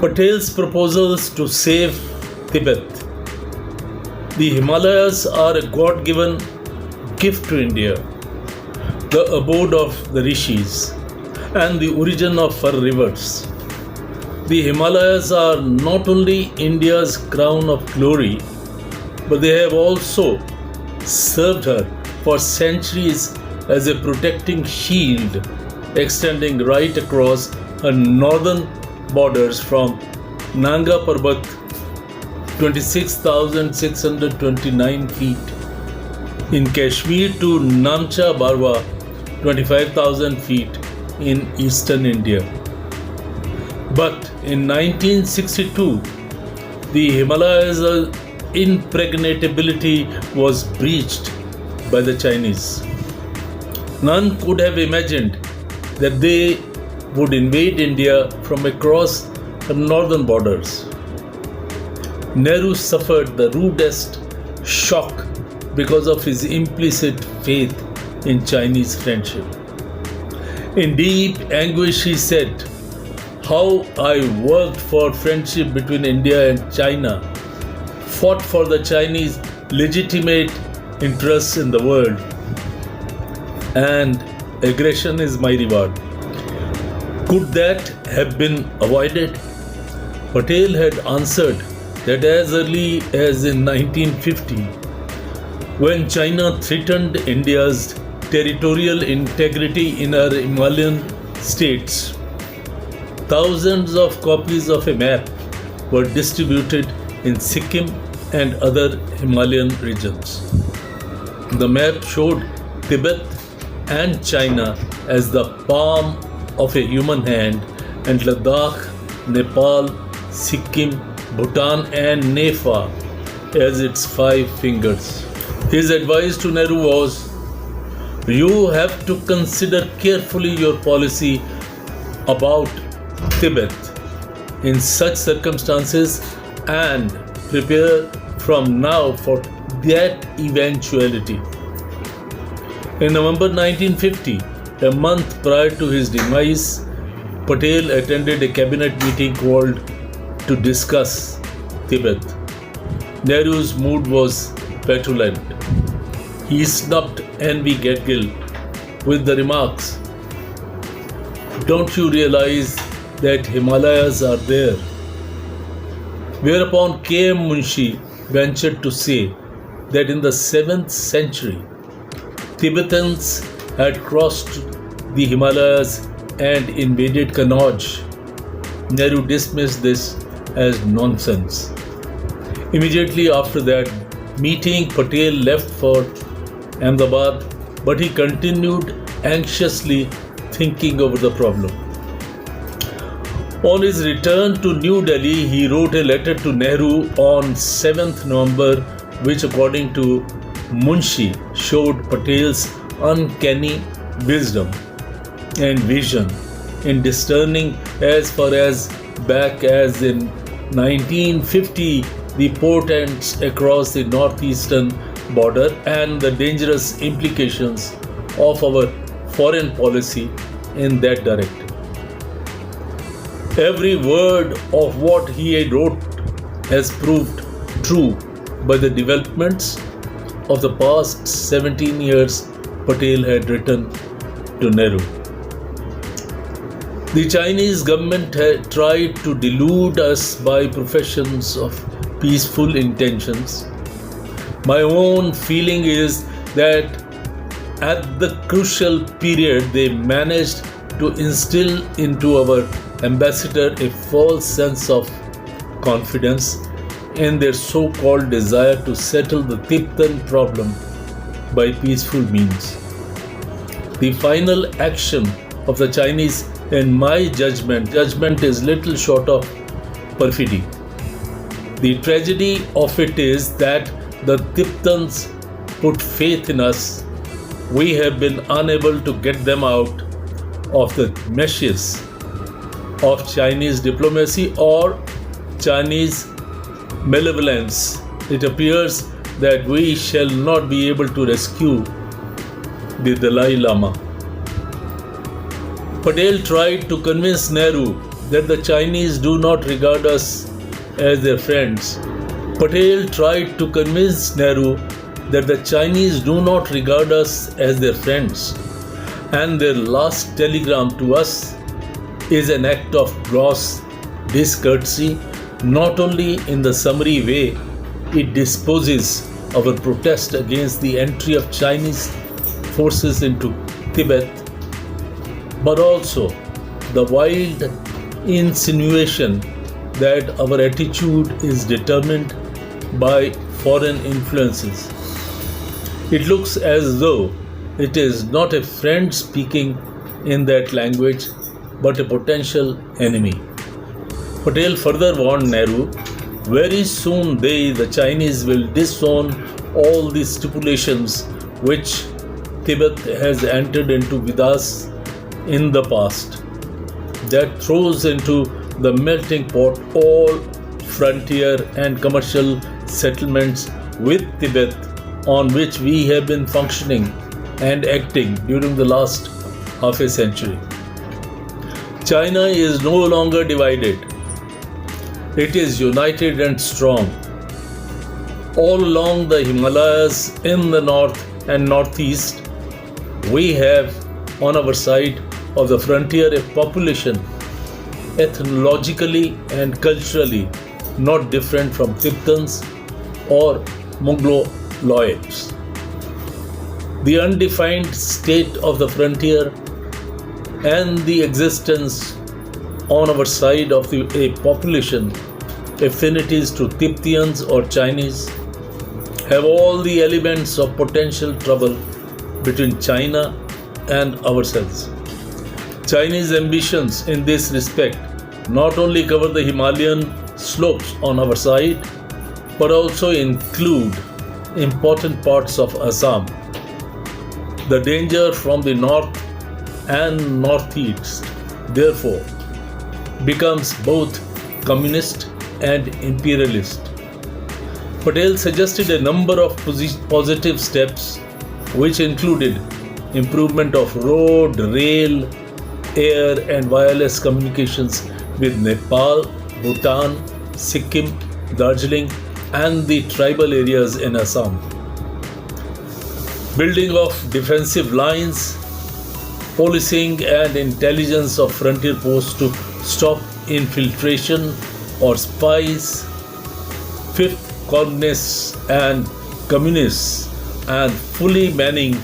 Patel's proposals to save Tibet. The Himalayas are a God-given gift to India, the abode of the rishis and the origin of her rivers. The Himalayas are not only India's crown of glory, but they have also served her for centuries as a protecting shield extending right across her northern borders from Nanga Parbat 26,629 feet in Kashmir to Namcha Barwa 25,000 feet in eastern India. But in 1962, the Himalayas' impregnability was breached by the Chinese. None could have imagined that they would invade India from across the northern borders. Nehru suffered the rudest shock because of his implicit faith in Chinese friendship. In deep anguish, he said, "How I worked for friendship between India and China, fought for the Chinese legitimate interests in the world, and aggression is my reward." Could that have been avoided? Patel had answered that as early as in 1950, when China threatened India's territorial integrity in her Himalayan states, thousands of copies of a map were distributed in Sikkim and other Himalayan regions. The map showed Tibet and China as the palm of a human hand, and Ladakh, Nepal, Sikkim, Bhutan and Nepal as its 5 fingers. His advice to Nehru was, "You have to consider carefully your policy about Tibet in such circumstances and prepare from now for that eventuality." In November 1950, a month prior to his demise, Patel attended a cabinet meeting called to discuss Tibet. Nehru's mood was petulant. He snubbed N.V. Gadgil with the remarks, "Don't you realize that Himalayas are there?" Whereupon K.M. Munshi ventured to say that in the 7th century, Tibetans had crossed the Himalayas and invaded Kannauj. Nehru dismissed this as nonsense. Immediately after that meeting, Patel left for Ahmedabad, but he continued anxiously thinking over the problem. On his return to New Delhi, he wrote a letter to Nehru on 7th November, which according to Munshi showed Patel's uncanny wisdom and vision in discerning as far as back as in 1950 the portents across the northeastern border and the dangerous implications of our foreign policy in that direction. Every word of what he had wrote has proved true by the developments of the past 17 years. Patel had written to Nehru. The Chinese government had tried to delude us by professions of peaceful intentions. My own feeling is that at the crucial period they managed to instill into our ambassador a false sense of confidence in their so-called desire to settle the Tibetan problem by peaceful means. The final action of the Chinese, in my judgment is little short of perfidy. The tragedy of it is that the Tibetans put faith in us. We have been unable to get them out of the meshes of Chinese diplomacy or Chinese malevolence. It appears that we shall not be able to rescue the Dalai Lama. Patel tried to convince Nehru that the Chinese do not regard us as their friends. Patel tried to convince Nehru that the Chinese do not regard us as their friends, and their last telegram to us is an act of gross discourtesy, not only in the summary way it disposes our protest against the entry of Chinese forces into Tibet, but also the wild insinuation that our attitude is determined by foreign influences. It looks as though it is not a friend speaking in that language, but a potential enemy. Patel further warned Nehru, very soon they, the Chinese, will disown all the stipulations which Tibet has entered into with us in the past. That throws into the melting pot all frontier and commercial settlements with Tibet on which we have been functioning and acting during the last half a century. China is no longer divided. It is united and strong. All along the Himalayas in the north and northeast, we have on our side of the frontier a population ethnologically and culturally not different from Tibetans or Mongoloids. The undefined state of the frontier and the existence on our side of a population affinities to Tibetan or Chinese have all the elements of potential trouble between China and ourselves. Chinese ambitions in this respect not only cover the Himalayan slopes on our side, but also include important parts of Assam. The danger from the north and northeast, therefore, becomes both communist and imperialist. Patel suggested a number of positive steps which included improvement of road, rail, air and wireless communications with Nepal, Bhutan, Sikkim, Darjeeling and the tribal areas in Assam. Building of defensive lines, policing and intelligence of frontier posts to stop infiltration or spies, fifth colonists and communists, and fully manning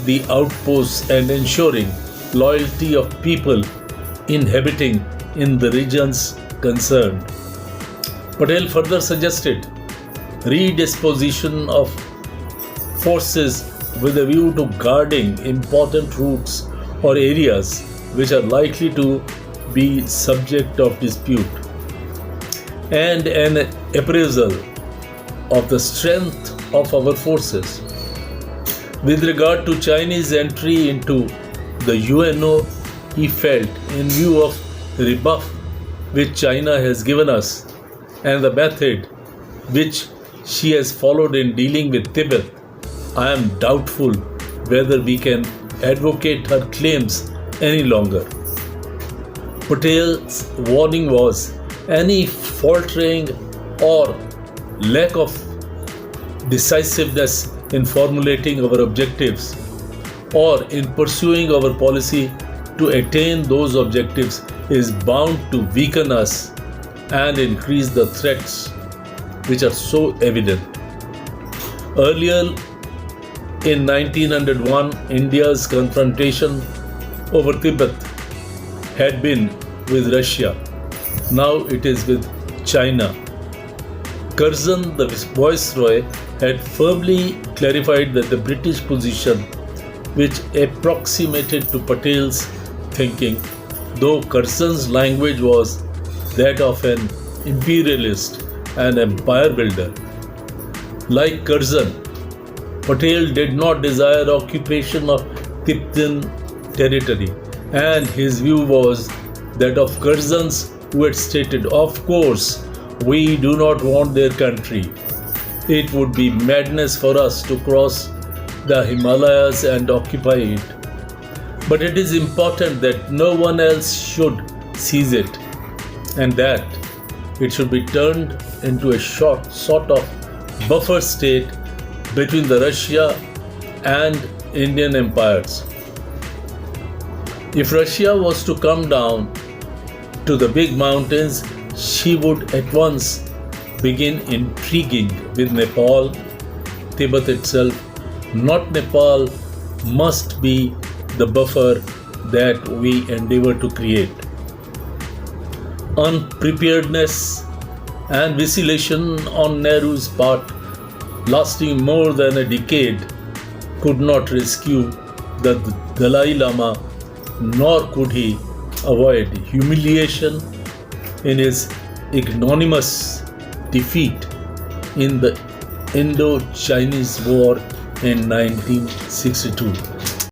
the outposts and ensuring loyalty of people inhabiting in the regions concerned. Patel further suggested redisposition of forces with a view to guarding important routes or areas which are likely to be subject of dispute, and an appraisal of the strength of our forces. With regard to Chinese entry into the UNO, he felt, in view of the rebuff which China has given us and the method which she has followed in dealing with Tibet, I am doubtful whether we can advocate her claims any longer. Patel's warning was any faltering or lack of decisiveness in formulating our objectives or in pursuing our policy to attain those objectives is bound to weaken us and increase the threats which are so evident. Earlier in 1901, India's confrontation over Tibet had been with Russia. Now it is with China. Curzon, the Viceroy, had firmly clarified that the British position, which approximated to Patel's thinking, though Curzon's language was that of an imperialist and empire builder. Like Curzon, Patel did not desire occupation of Tibetan territory, and his view was that of Curzon's, who had stated, "Of course, we do not want their country. It would be madness for us to cross the Himalayas and occupy it. But it is important that no one else should seize it. and that it should be turned into a sort of buffer state between the Russia and Indian empires. If Russia was to come down to the big mountains, she would at once begin intriguing with Nepal. Tibet itself, not Nepal, must be the buffer that we endeavor to create. Unpreparedness and vacillation on Nehru's part, lasting more than a decade, could not rescue the Dalai Lama, nor could he avoid humiliation in his ignominious defeat in the Indo-Chinese War in 1962.